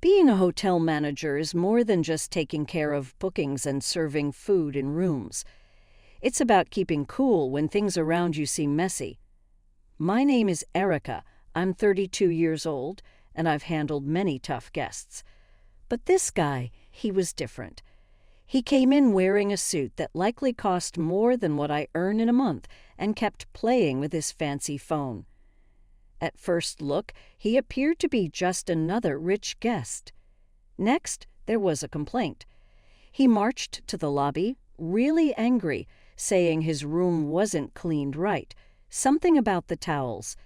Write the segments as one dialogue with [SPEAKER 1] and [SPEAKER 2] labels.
[SPEAKER 1] Being a hotel manager is more than just taking care of bookings and serving food in rooms. It's about keeping cool when things around you seem messy. My name is Erica. I'm 32 years old, and I've handled many tough guests. But this guy, he was different. He came in wearing a suit that likely cost more than what I earn in a month and kept playing with his fancy phone. At first look, he appeared to be just another rich guest. Next, there was a complaint. He marched to the lobby, really angry, saying his room wasn't cleaned right, something about the towels.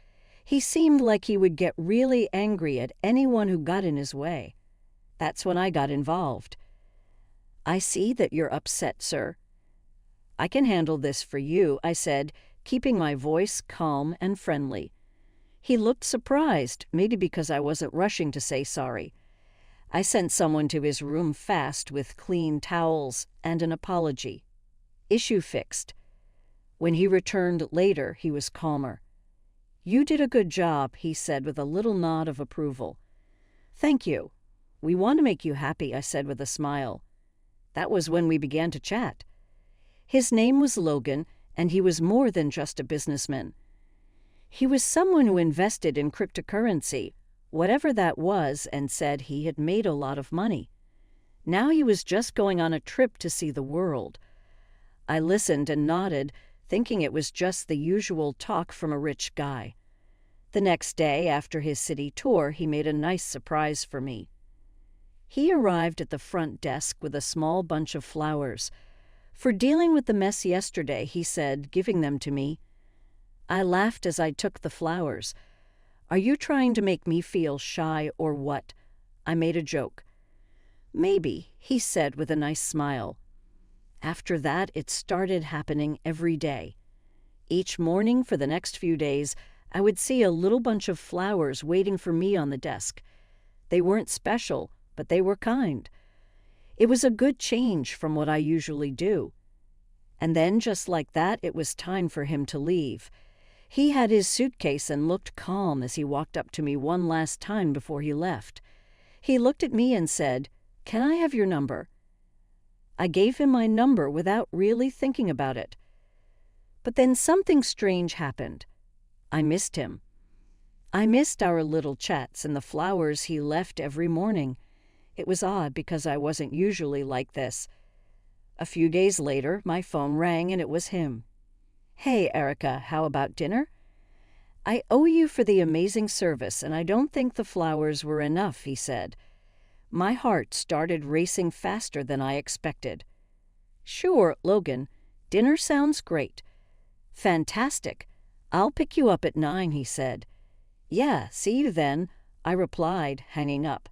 [SPEAKER 1] He seemed like he would get really angry at anyone who got in his way. That's when I got involved. "I see that you're upset, sir." "I can handle this for you," I said, keeping my voice calm and friendly. He looked surprised, maybe because I wasn't rushing to say sorry. I sent someone to his room fast with clean towels and an apology. Issue fixed. When he returned later, he was calmer. "You did a good job," he said with a little nod of approval. "Thank you. We want to make you happy," I said with a smile. That was when we began to chat. His name was Logan, and he was more than just a businessman. He was someone who invested in cryptocurrency, whatever that was, and said he had made a lot of money. Now he was just going on a trip to see the world. I listened and nodded, thinking it was just the usual talk from a rich guy. The next day, after his city tour, he made a nice surprise for me. He arrived at the front desk with a small bunch of flowers. For dealing with the mess yesterday, he said, giving them to me. I laughed as I took the flowers. "Are you trying to make me feel shy or what?" I made a joke. "Maybe," he said with a nice smile. After that, it started happening every day. Each morning for the next few days, I would see a little bunch of flowers waiting for me on the desk. They weren't special, but they were kind. It was a good change from what I usually do. And then, just like that, it was time for him to leave. He had his suitcase and looked calm as he walked up to me one last time before he left. He looked at me and said, "Can I have your number?" I gave him my number without really thinking about it. But then something strange happened. I missed him. I missed our little chats and the flowers he left every morning. It was odd because I wasn't usually like this. A few days later, my phone rang and it was him. "Hey, Erica, how about dinner?" "I owe you for the amazing service, and I don't think the flowers were enough," he said. My heart started racing faster than I expected. "Sure, Logan. Dinner sounds great." "Fantastic. I'll pick you up at 9, he said. "Yeah, see you then," I replied, hanging up.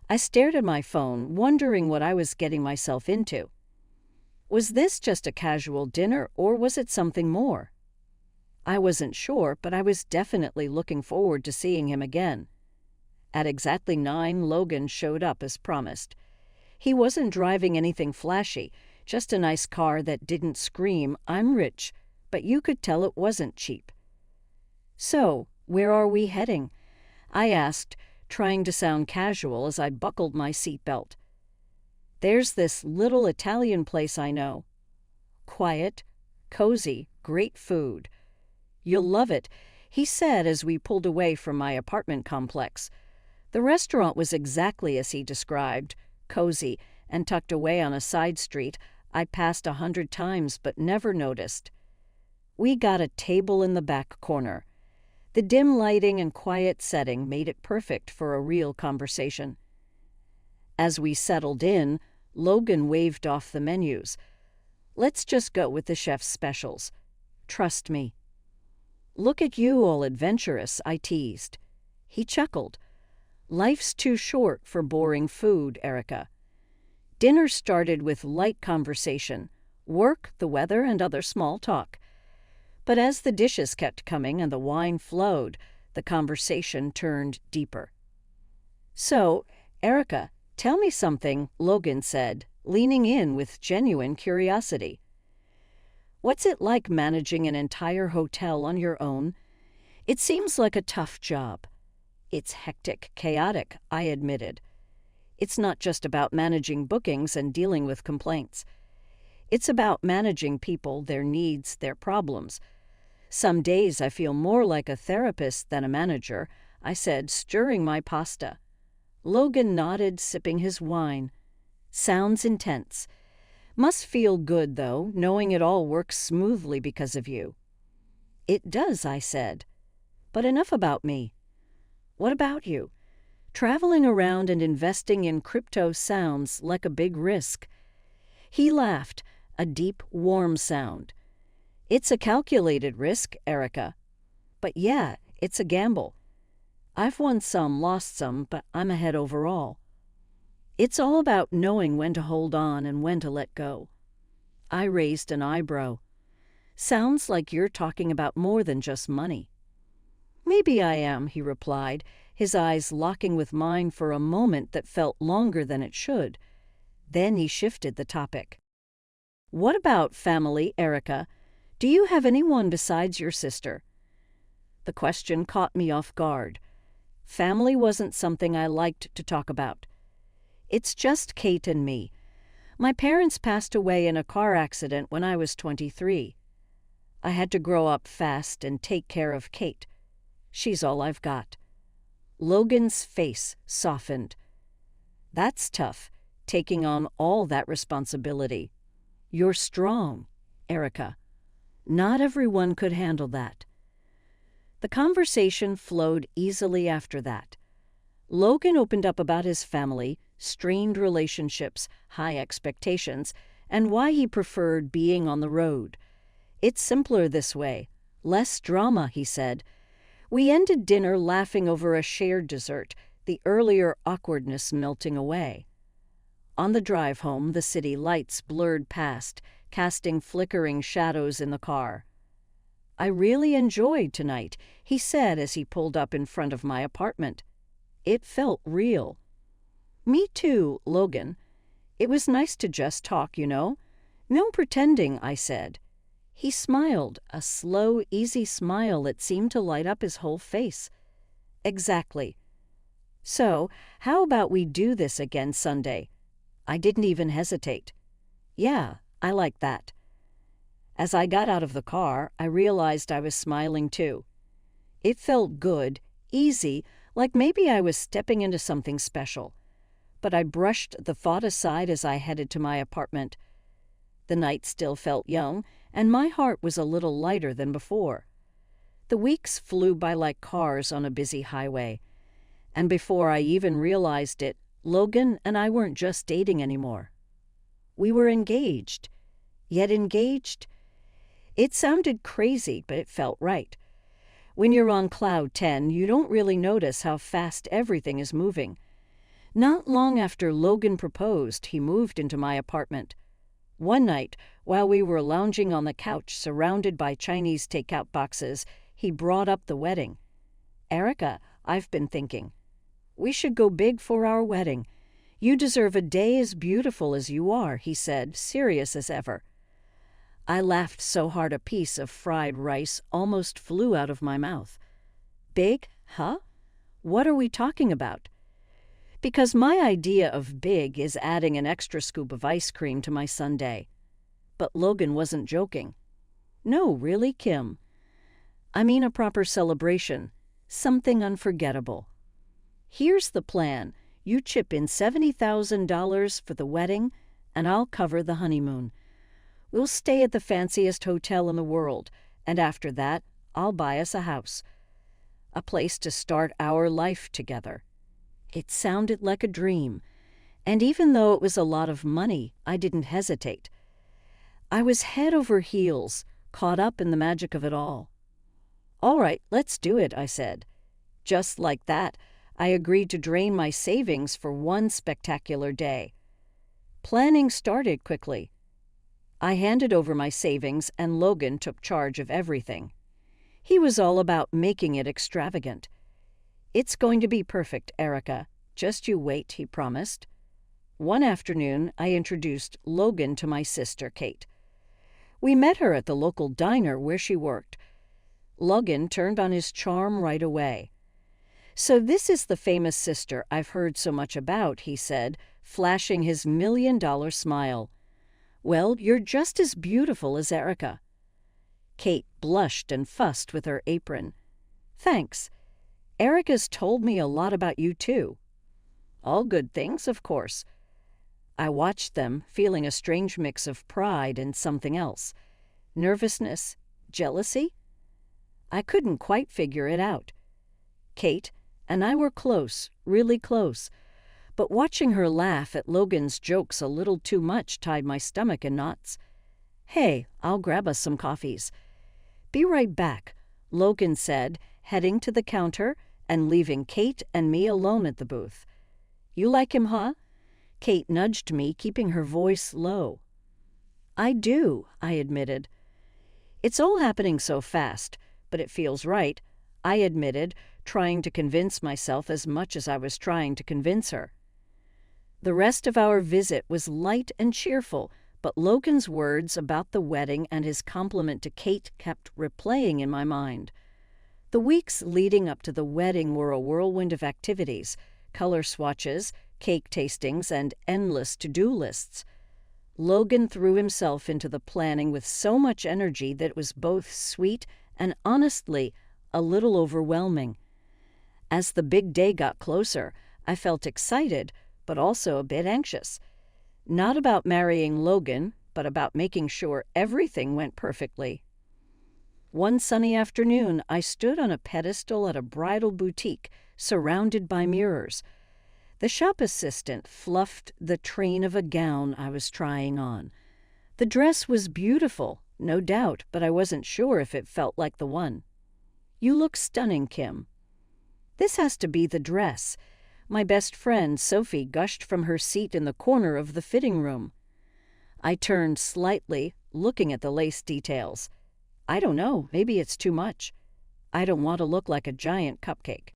[SPEAKER 1] I stared at my phone, wondering what I was getting myself into. Was this just a casual dinner, or was it something more? I wasn't sure, but I was definitely looking forward to seeing him again. At exactly 9, Logan showed up as promised. He wasn't driving anything flashy, just a nice car that didn't scream, "I'm rich," but you could tell it wasn't cheap. "So, where are we heading?" I asked, trying to sound casual as I buckled my seatbelt. "There's this little Italian place I know. Quiet, cozy, great food. You'll love it," he said as we pulled away from my apartment complex. The restaurant was exactly as he described, cozy and tucked away on a side street I passed 100 times but never noticed. We got a table in the back corner. The dim lighting and quiet setting made it perfect for a real conversation. As we settled in, Logan waved off the menus. "Let's just go with the chef's specials. Trust me." "Look at you, all adventurous," I teased. He chuckled. "Life's too short for boring food, Erica." Dinner started with light conversation, work, the weather, and other small talk. But as the dishes kept coming and the wine flowed, the conversation turned deeper. "So, Erica, tell me something," Logan said, leaning in with genuine curiosity. "What's it like managing an entire hotel on your own? It seems like a tough job." It's hectic, chaotic, I admitted. It's not just about managing bookings and dealing with complaints. It's about managing people, their needs, their problems. Some days I feel more like a therapist than a manager, I said, stirring my pasta. Logan nodded, sipping his wine. Sounds intense. Must feel good, though, knowing it all works smoothly because of you. It does, I said. But enough about me. What about you? Traveling around and investing in crypto sounds like a big risk. He laughed, a deep, warm sound. It's a calculated risk, Erica. But yeah, it's a gamble. I've won some, lost some, but I'm ahead overall. It's all about knowing when to hold on and when to let go. I raised an eyebrow. Sounds like you're talking about more than just money. Maybe I am, he replied, his eyes locking with mine for a moment that felt longer than it should. Then he shifted the topic. What about family, Erica? Do you have anyone besides your sister? The question caught me off guard. Family wasn't something I liked to talk about. It's just Kate and me. My parents passed away in a car accident when I was 23. I had to grow up fast and take care of Kate. She's all I've got. Logan's face softened. That's tough, taking on all that responsibility. You're strong, Erica. Not everyone could handle that. The conversation flowed easily after that. Logan opened up about his family, strained relationships, high expectations, and why he preferred being on the road. It's simpler this way. Less drama, he said. We ended dinner laughing over a shared dessert, the earlier awkwardness melting away. On the drive home, the city lights blurred past, casting flickering shadows in the car. I really enjoyed tonight, he said as he pulled up in front of my apartment. It felt real. Me too, Logan. It was nice to just talk, you know. No pretending, I said. He smiled, a slow, easy smile that seemed to light up his whole face. Exactly. So, how about we do this again Sunday? I didn't even hesitate. Yeah, I like that. As I got out of the car, I realized I was smiling too. It felt good, easy, like maybe I was stepping into something special. But I brushed the thought aside as I headed to my apartment. The night still felt young, and my heart was a little lighter than before. The weeks flew by like cars on a busy highway. And before I even realized it, Logan and I weren't just dating anymore. We were engaged. Yet engaged? It sounded crazy, but it felt right. When you're on cloud 10, you don't really notice how fast everything is moving. Not long after Logan proposed, he moved into my apartment. One night, while we were lounging on the couch surrounded by Chinese takeout boxes, he brought up the wedding. Erica, I've been thinking. We should go big for our wedding. You deserve a day as beautiful as you are, he said, serious as ever. I laughed so hard a piece of fried rice almost flew out of my mouth. Big, huh? What are we talking about? Because my idea of big is adding an extra scoop of ice cream to my sundae. But Logan wasn't joking. No, really, Kim. I mean a proper celebration, something unforgettable. Here's the plan. You chip in $70,000 for the wedding, and I'll cover the honeymoon. We'll stay at the fanciest hotel in the world, and after that, I'll buy us a house. A place to start our life together. It sounded like a dream, and even though it was a lot of money, I didn't hesitate. I was head over heels, caught up in the magic of it all. All right, let's do it, I said. Just like that, I agreed to drain my savings for one spectacular day. Planning started quickly. I handed over my savings, and Logan took charge of everything. He was all about making it extravagant. It's going to be perfect, Erica. Just you wait, he promised. One afternoon, I introduced Logan to my sister, Kate. We met her at the local diner where she worked. Logan turned on his charm right away. "So this is the famous sister I've heard so much about," he said, flashing his $1,000,000 smile. "Well, you're just as beautiful as Erica." Kate blushed and fussed with her apron. "Thanks. Erica's told me a lot about you, too." "All good things, of course." I watched them, feeling a strange mix of pride and something else. Nervousness? Jealousy? I couldn't quite figure it out. Kate and I were close, really close, but watching her laugh at Logan's jokes a little too much tied my stomach in knots. "Hey, I'll grab us some coffees." "Be right back," Logan said, heading to the counter and leaving Kate and me alone at the booth. "You like him, huh?" Kate nudged me, keeping her voice low. "I do," I admitted. "It's all happening so fast, but it feels right," I admitted, trying to convince myself as much as I was trying to convince her. The rest of our visit was light and cheerful, but Logan's words about the wedding and his compliment to Kate kept replaying in my mind. The weeks leading up to the wedding were a whirlwind of activities, color swatches, cake tastings, and endless to-do lists. Logan threw himself into the planning with so much energy that it was both sweet and, honestly, a little overwhelming. As the big day got closer, I felt excited, but also a bit anxious. Not about marrying Logan, but about making sure everything went perfectly. One sunny afternoon, I stood on a pedestal at a bridal boutique, surrounded by mirrors. The shop assistant fluffed the train of a gown I was trying on. The dress was beautiful, no doubt, but I wasn't sure if it felt like the one. "You look stunning, Kim." "This has to be the dress." My best friend, Sophie, gushed from her seat in the corner of the fitting room. I turned slightly, looking at the lace details. "I don't know, maybe it's too much. I don't want to look like a giant cupcake."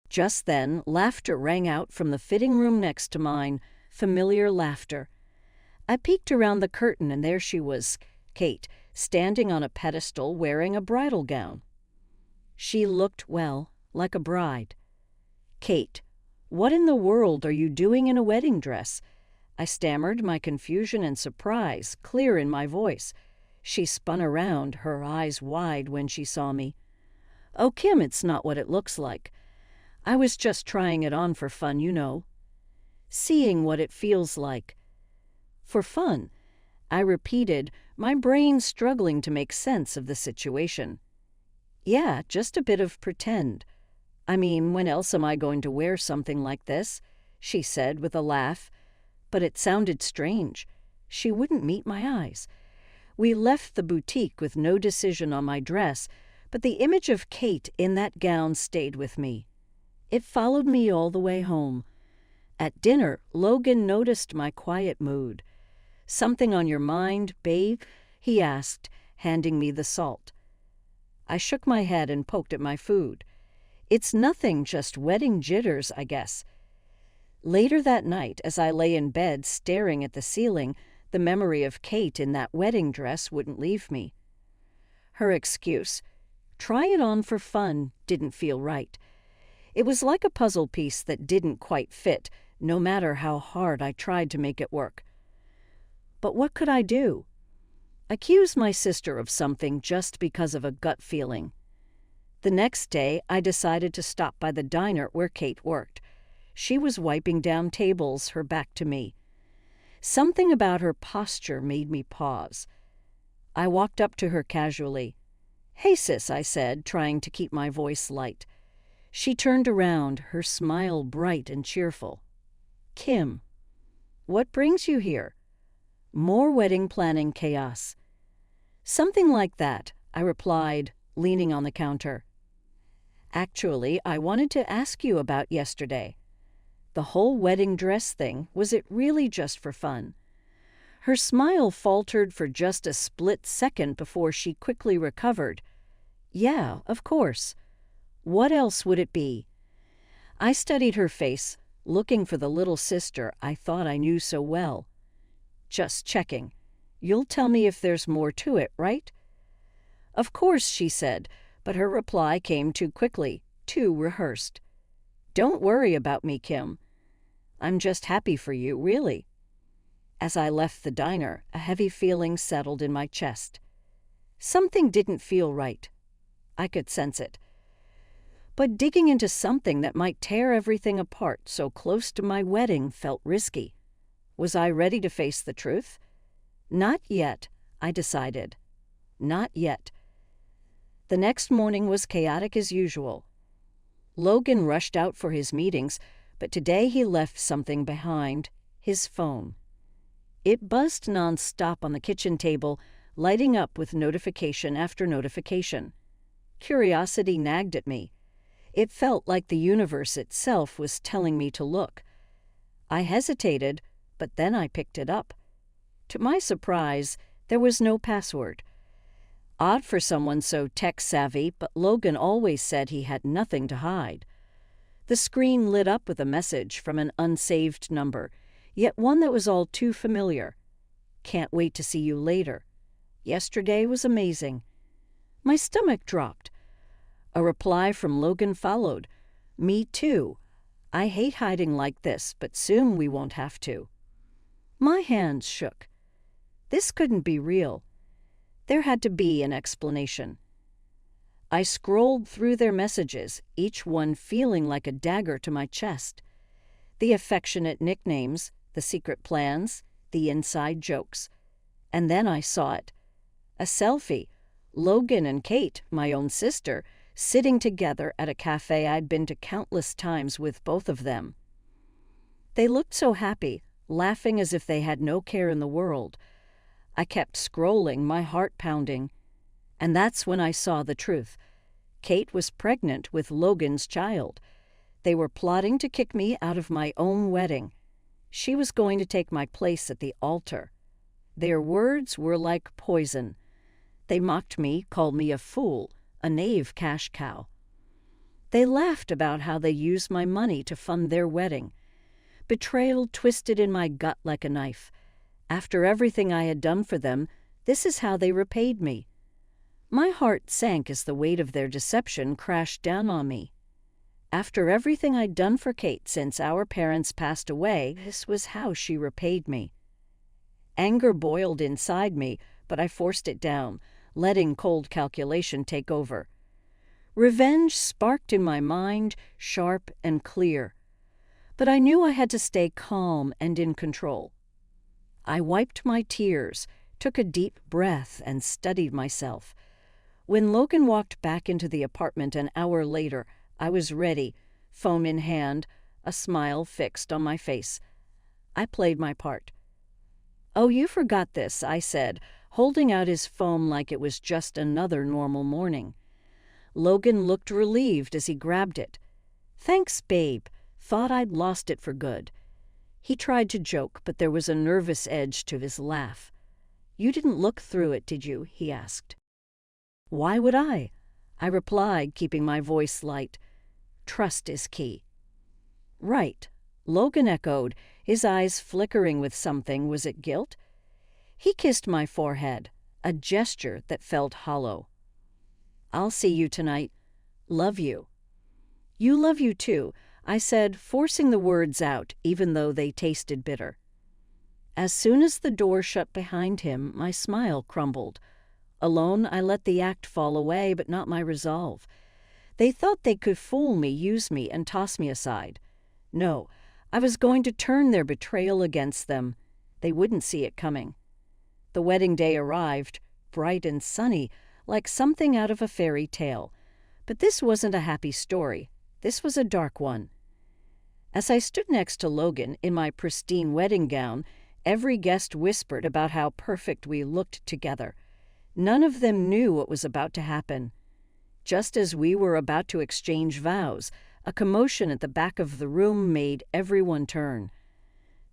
[SPEAKER 1] Just then, laughter rang out from the fitting room next to mine, familiar laughter. I peeked around the curtain, and there she was, Kate, standing on a pedestal wearing a bridal gown. She looked, well, like a bride. "Kate, what in the world are you doing in a wedding dress?" I stammered, my confusion and surprise clear in my voice. She spun around, her eyes wide when she saw me. "Oh, Kim, it's not what it looks like. I was just trying it on for fun, you know. Seeing what it feels like." "For fun," I repeated, my brain struggling to make sense of the situation. "Yeah, just a bit of pretend. I mean, when else am I going to wear something like this?" she said with a laugh. But it sounded strange. She wouldn't meet my eyes. We left the boutique with no decision on my dress, but the image of Kate in that gown stayed with me. It followed me all the way home. At dinner, Logan noticed my quiet mood. "Something on your mind, babe?" he asked, handing me the salt. I shook my head and poked at my food. "It's nothing, just wedding jitters, I guess." Later that night, as I lay in bed staring at the ceiling, the memory of Kate in that wedding dress wouldn't leave me. Her excuse, "Try it on for fun," didn't feel right. It was like a puzzle piece that didn't quite fit, no matter how hard I tried to make it work. But what could I do? Accuse my sister of something just because of a gut feeling. The next day, I decided to stop by the diner where Kate worked. She was wiping down tables, her back to me. Something about her posture made me pause. I walked up to her casually. "Hey, sis," I said, trying to keep my voice light. She turned around, her smile bright and cheerful. "Kim, what brings you here?" "More wedding planning chaos." "Something like that," I replied, leaning on the counter. "Actually, I wanted to ask you about yesterday. The whole wedding dress thing, was it really just for fun?" Her smile faltered for just a split second before she quickly recovered. "Yeah, of course. What else would it be?" I studied her face, looking for the little sister I thought I knew so well. "Just checking. You'll tell me if there's more to it, right?" "Of course," she said, but her reply came too quickly, too rehearsed. "Don't worry about me, Kim. I'm just happy for you, really." As I left the diner, a heavy feeling settled in my chest. Something didn't feel right. I could sense it. But digging into something that might tear everything apart so close to my wedding felt risky. Was I ready to face the truth? Not yet, I decided. Not yet. The next morning was chaotic as usual. Logan rushed out for his meetings, but today he left something behind, his phone. It buzzed nonstop on the kitchen table, lighting up with notification after notification. Curiosity nagged at me. It felt like the universe itself was telling me to look. I hesitated, but then I picked it up. To my surprise, there was no password. Odd for someone so tech-savvy, but Logan always said he had nothing to hide. The screen lit up with a message from an unsaved number, yet one that was all too familiar. "Can't wait to see you later. Yesterday was amazing." My stomach dropped. A reply from Logan followed. "Me too. I hate hiding like this, but soon we won't have to." My hands shook. This couldn't be real. There had to be an explanation. I scrolled through their messages, each one feeling like a dagger to my chest. The affectionate nicknames, the secret plans, the inside jokes. And then I saw it. A selfie. Logan and Kate, my own sister, sitting together at a cafe I'd been to countless times with both of them. They looked so happy, laughing as if they had no care in the world. I kept scrolling, my heart pounding. And that's when I saw the truth. Kate was pregnant with Logan's child. They were plotting to kick me out of my own wedding. She was going to take my place at the altar. Their words were like poison. They mocked me, called me a fool, a naive cash cow. They laughed about how they used my money to fund their wedding. Betrayal twisted in my gut like a knife. After everything I had done for them, this is how they repaid me. My heart sank as the weight of their deception crashed down on me. After everything I'd done for Kate since our parents passed away, this was how she repaid me. Anger boiled inside me, but I forced it down, letting cold calculation take over. Revenge sparked in my mind, sharp and clear. But I knew I had to stay calm and in control. I wiped my tears, took a deep breath, and studied myself. When Logan walked back into the apartment an hour later, I was ready, phone in hand, a smile fixed on my face. I played my part. "Oh, you forgot this," I said, holding out his phone like it was just another normal morning. Logan looked relieved as he grabbed it. "Thanks, babe. Thought I'd lost it for good." He tried to joke, but there was a nervous edge to his laugh. "You didn't look through it, did you?" he asked. "Why would I?" I replied, keeping my voice light. "Trust is key." "Right," Logan echoed, his eyes flickering with something. Was it guilt? He kissed my forehead, a gesture that felt hollow. "I'll see you tonight. Love you." "You love you too," I said, forcing the words out, even though they tasted bitter. As soon as the door shut behind him, my smile crumbled. Alone, I let the act fall away, but not my resolve. They thought they could fool me, use me, and toss me aside. No, I was going to turn their betrayal against them. They wouldn't see it coming. The wedding day arrived, bright and sunny, like something out of a fairy tale. But this wasn't a happy story. This was a dark one. As I stood next to Logan in my pristine wedding gown, every guest whispered about how perfect we looked together. None of them knew what was about to happen. Just as we were about to exchange vows, a commotion at the back of the room made everyone turn.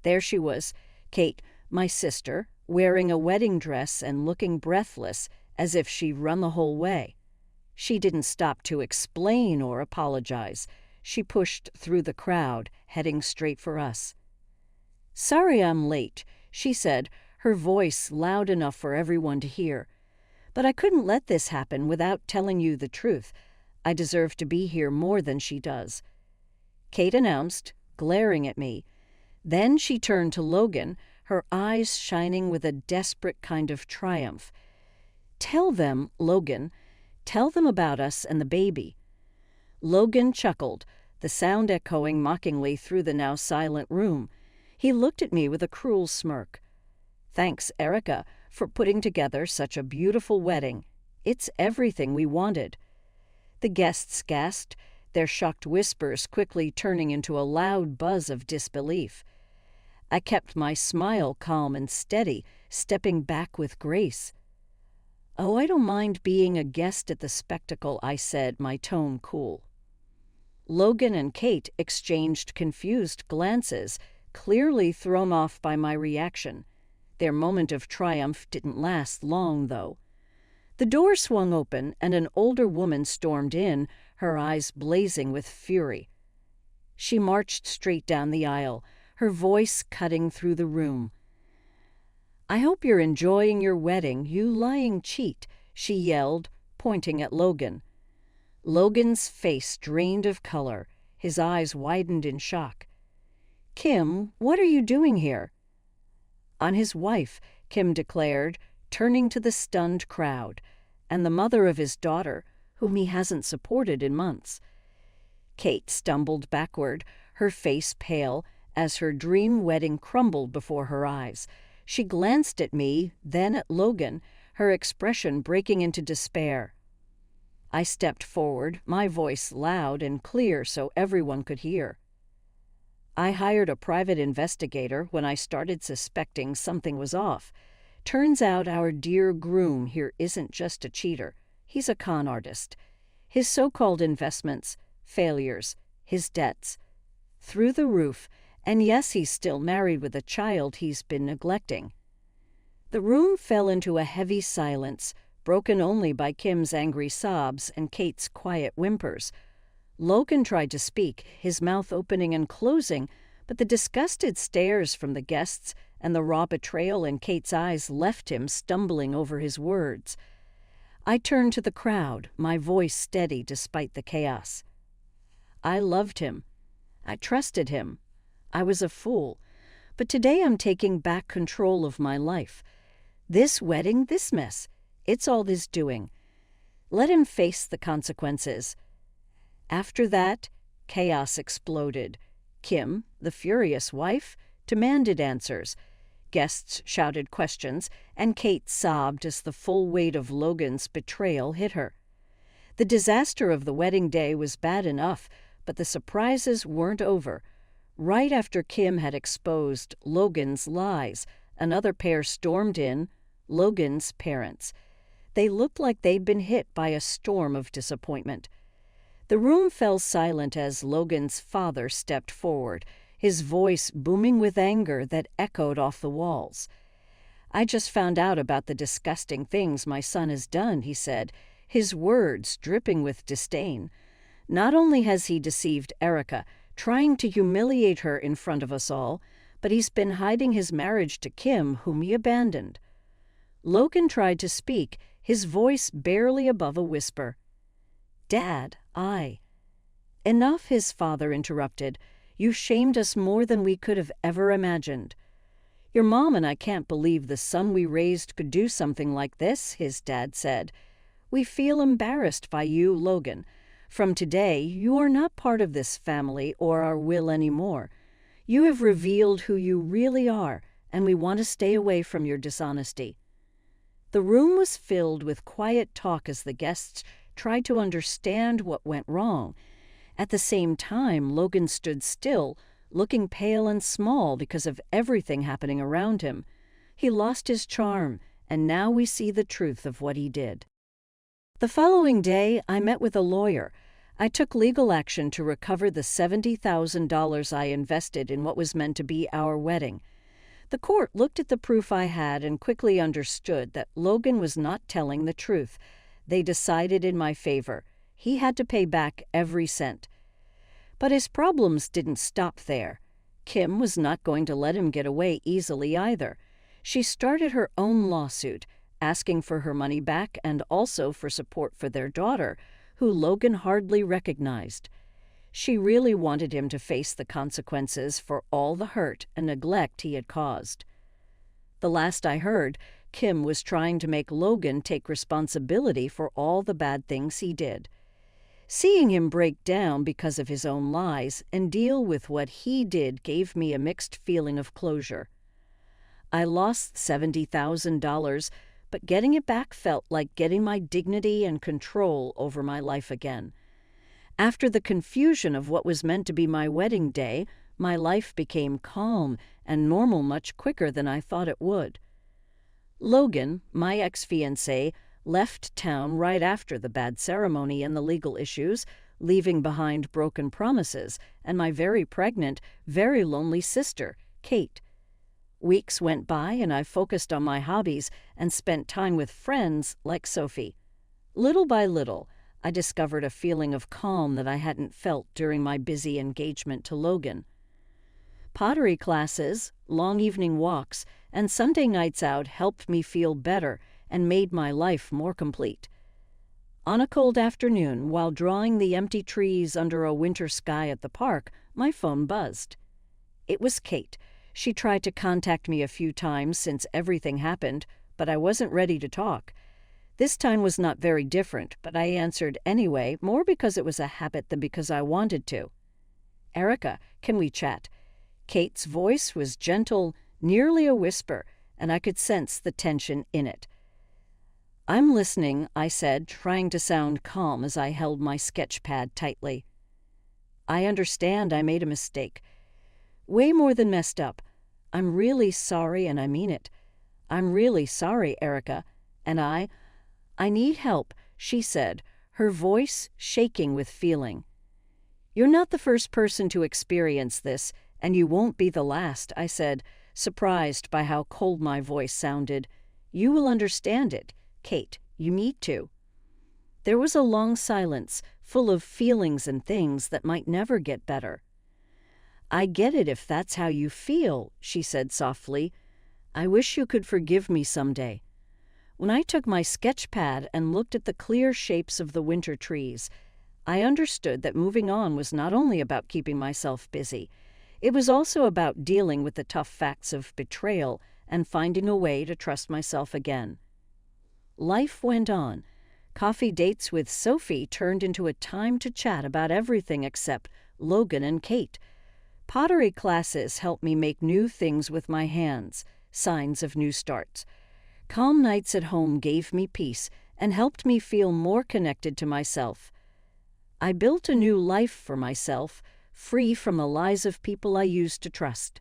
[SPEAKER 1] There she was, Kate, my sister, wearing a wedding dress and looking breathless, as if she'd run the whole way. She didn't stop to explain or apologize. She pushed through the crowd, heading straight for us. "Sorry I'm late," she said, her voice loud enough for everyone to hear. "But I couldn't let this happen without telling you the truth. I deserve to be here more than she does." Kate announced, glaring at me. Then she turned to Logan, her eyes shining with a desperate kind of triumph. "Tell them, Logan. Tell them about us and the baby." Logan chuckled, the sound echoing mockingly through the now silent room. He looked at me with a cruel smirk. "Thanks, Erica, for putting together such a beautiful wedding. It's everything we wanted." The guests gasped, their shocked whispers quickly turning into a loud buzz of disbelief. I kept my smile calm and steady, stepping back with grace. "Oh, I don't mind being a guest at the spectacle," I said, my tone cool. Logan and Kate exchanged confused glances, clearly thrown off by my reaction. Their moment of triumph didn't last long, though. The door swung open, and an older woman stormed in, her eyes blazing with fury. She marched straight down the aisle, her voice cutting through the room. "I hope you're enjoying your wedding, you lying cheat," she yelled, pointing at Logan. Logan's face drained of color, his eyes widened in shock. "Kim, what are you doing here?" "I'm his wife," Kim declared, turning to the stunned crowd, "and the mother of his daughter, whom he hasn't supported in months." Kate stumbled backward, her face pale, as her dream wedding crumbled before her eyes. She glanced at me, then at Logan, her expression breaking into despair. I stepped forward, my voice loud and clear so everyone could hear. "I hired a private investigator when I started suspecting something was off. Turns out our dear groom here isn't just a cheater. He's a con artist. His so-called investments, failures, his debts, through the roof, and yes, he's still married with a child he's been neglecting." The room fell into a heavy silence, broken only by Kim's angry sobs and Kate's quiet whimpers. Logan tried to speak, his mouth opening and closing, but the disgusted stares from the guests and the raw betrayal in Kate's eyes left him stumbling over his words. I turned to the crowd, my voice steady despite the chaos. "I loved him. I trusted him. I was a fool. But today I'm taking back control of my life. This wedding, this mess, it's all his doing. Let him face the consequences." After that, chaos exploded. Kim, the furious wife, demanded answers. Guests shouted questions, and Kate sobbed as the full weight of Logan's betrayal hit her. The disaster of the wedding day was bad enough, but the surprises weren't over. Right after Kim had exposed Logan's lies, another pair stormed in, Logan's parents. They looked like they'd been hit by a storm of disappointment. The room fell silent as Logan's father stepped forward, his voice booming with anger that echoed off the walls. "I just found out about the disgusting things my son has done," he said, his words dripping with disdain. "Not only has he deceived Erica, trying to humiliate her in front of us all, but he's been hiding his marriage to Kim, whom he abandoned." Logan tried to speak, his voice barely above a whisper. "Dad, Enough," his father interrupted. "You shamed us more than we could have ever imagined." "Your mom and I can't believe the son we raised could do something like this," his dad said. "We feel embarrassed by you, Logan. From today, you are not part of this family or our will anymore. You have revealed who you really are, and we want to stay away from your dishonesty." The room was filled with quiet talk as the guests tried to understand what went wrong. At the same time, Logan stood still, looking pale and small because of everything happening around him. He lost his charm, and now we see the truth of what he did. The following day, I met with a lawyer. I took legal action to recover the $70,000 I invested in what was meant to be our wedding. The court looked at the proof I had and quickly understood that Logan was not telling the truth. They decided in my favor. He had to pay back every cent. But his problems didn't stop there. Kim was not going to let him get away easily either. She started her own lawsuit, asking for her money back and also for support for their daughter, who Logan hardly recognized. She really wanted him to face the consequences for all the hurt and neglect he had caused. The last I heard, Kim was trying to make Logan take responsibility for all the bad things he did. Seeing him break down because of his own lies and deal with what he did gave me a mixed feeling of closure. I lost $70,000, but getting it back felt like getting my dignity and control over my life again. After the confusion of what was meant to be my wedding day, my life became calm and normal much quicker than I thought it would. Logan, my ex-fiancé, left town right after the bad ceremony and the legal issues, leaving behind broken promises and my very pregnant, very lonely sister, Kate. Weeks went by and I focused on my hobbies and spent time with friends like Sophie. Little by little, I discovered a feeling of calm that I hadn't felt during my busy engagement to Logan. Pottery classes, long evening walks, and Sunday nights out helped me feel better and made my life more complete. On a cold afternoon, while drawing the empty trees under a winter sky at the park, my phone buzzed. It was Kate. She tried to contact me a few times since everything happened, but I wasn't ready to talk. This time was not very different, but I answered anyway, more because it was a habit than because I wanted to. "Erica, can we chat?" Kate's voice was gentle, nearly a whisper, and I could sense the tension in it. "I'm listening," I said, trying to sound calm as I held my sketch pad tightly. "I understand I made a mistake. Way more than messed up. I'm really sorry, and I mean it. I'm really sorry, Erica. And I need help," she said, her voice shaking with feeling. "You're not the first person to experience this, and you won't be the last," I said, surprised by how cold my voice sounded. "You will understand it, Kate. You need to." There was a long silence, full of feelings and things that might never get better. "I get it if that's how you feel," she said softly. "I wish you could forgive me someday." When I took my sketch pad and looked at the clear shapes of the winter trees, I understood that moving on was not only about keeping myself busy. It was also about dealing with the tough facts of betrayal and finding a way to trust myself again. Life went on. Coffee dates with Sophie turned into a time to chat about everything except Logan and Kate. Pottery classes helped me make new things with my hands, signs of new starts. Calm nights at home gave me peace and helped me feel more connected to myself. I built a new life for myself, free from the lies of people I used to trust.